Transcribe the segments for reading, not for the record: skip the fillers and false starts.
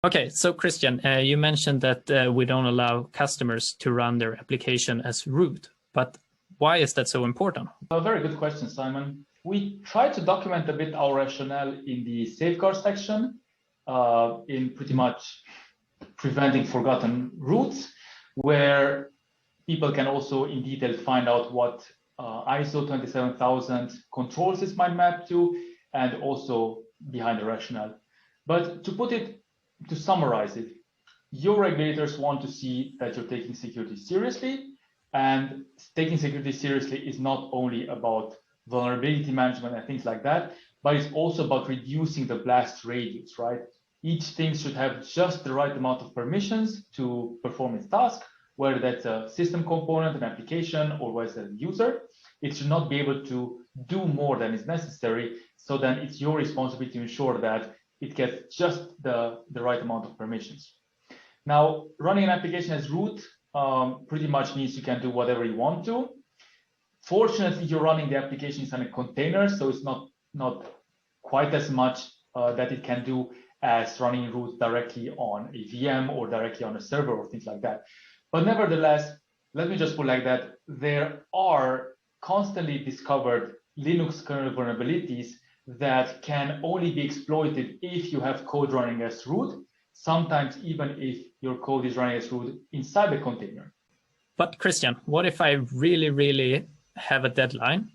Okay, so Cristian, you mentioned that we don't allow customers to run their application as root, but why is that so important? A very good question, Simon. We try to document a bit our rationale in the safeguard section, in pretty much preventing forgotten roots, where people can also in detail find out what ISO 27000 controls this might map to, and also behind the rationale. But to summarize it, your regulators want to see that you're taking security seriously, and taking security seriously is not only about vulnerability management and things like that, but it's also about reducing the blast radius, right? Each thing should have just the right amount of permissions to perform its task, whether that's a system component, an application, or whether it's a user. It should not be able to do more than is necessary. So then it's your responsibility to ensure that it gets just the right amount of permissions. Now, running an application as root pretty much means you can do whatever you want to. Fortunately, you're running the application inside a container, so it's not quite as much that it can do as running root directly on a VM or directly on a server or things like that. But nevertheless, let me just put like that, there are constantly discovered Linux kernel vulnerabilities that can only be exploited if you have code running as root, sometimes even if your code is running as root inside the container. But Cristian, what if I really have a deadline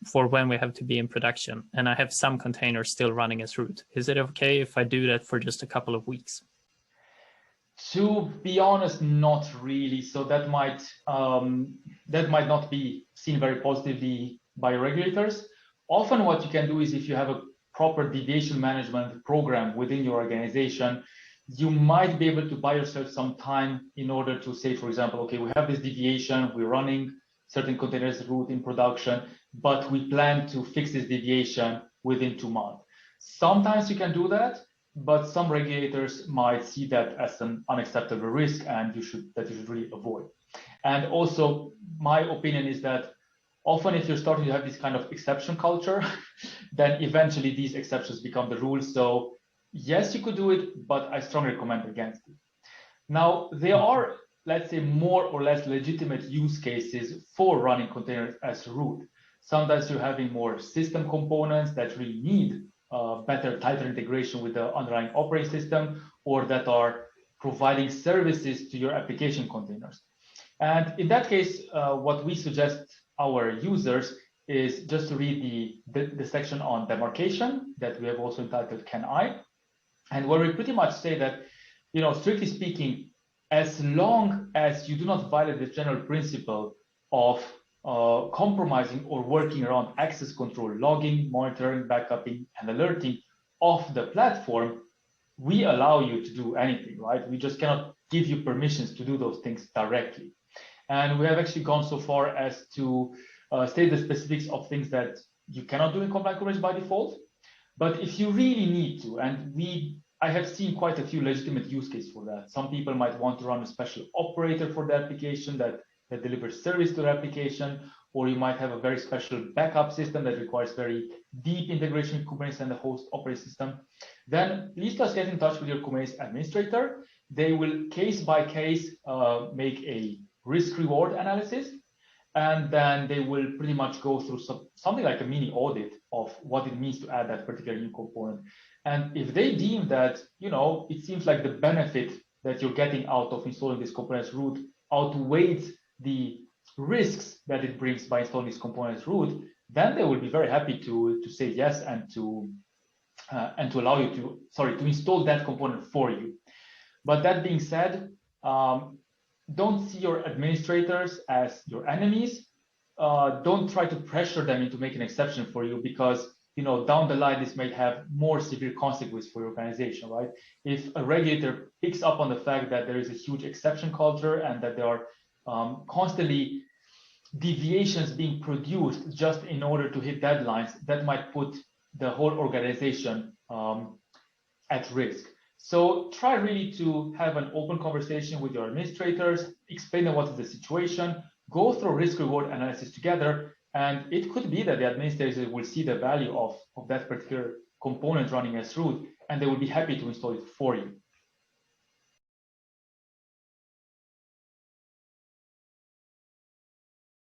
for when we have to be in production and I have some containers still running as root? Is it okay if I do that for just a couple of weeks? To be honest, not really. So that might not be seen very positively by regulators. Often what you can do is, if you have a proper deviation management program within your organization, you might be able to buy yourself some time in order to say, for example, okay, we have this deviation, we're running certain containers root in production, but we plan to fix this deviation within 2 months. Sometimes you can do that, but some regulators might see that as an unacceptable risk, and you should really avoid. And also, my opinion is that often if you're starting to have this kind of exception culture, then eventually these exceptions become the rule. So yes, you could do it, but I strongly recommend against it. Now, there are, let's say, more or less legitimate use cases for running containers as root. Sometimes you're having more system components that really need better, tighter integration with the underlying operating system, or that are providing services to your application containers. And in that case, what we suggest our users is just to read the section on demarcation that we have also entitled Can I? And where we pretty much say that, strictly speaking, as long as you do not violate the general principle of compromising or working around access control, logging, monitoring, backupping, and alerting of the platform, we allow you to do anything, right? We just cannot give you permissions to do those things directly. And we have actually gone so far as to state the specifics of things that you cannot do in compliant Kubernetes by default. But if you really need to, and I have seen quite a few legitimate use cases for that. Some people might want to run a special operator for the application that delivers service to the application, or you might have a very special backup system that requires very deep integration with Kubernetes and the host operating system. Then please just get in touch with your Kubernetes administrator. They will case by case make a risk-reward analysis, and then they will pretty much go through something like a mini audit of what it means to add that particular new component. And if they deem that, it seems like the benefit that you're getting out of installing this component as root outweighs the risks that it brings by installing this component as root, then they will be very happy to say yes and to allow you to install that component for you. But that being said, don't see your administrators as your enemies. Don't try to pressure them into making an exception for you, because down the line this may have more severe consequences for your organization, right? If a regulator picks up on the fact that there is a huge exception culture and that there are constantly deviations being produced just in order to hit deadlines, that might put the whole organization at risk. So try really to have an open conversation with your administrators, explain them what is the situation, go through risk-reward analysis together, and it could be that the administrators will see the value of that particular component running as root, and they will be happy to install it for you.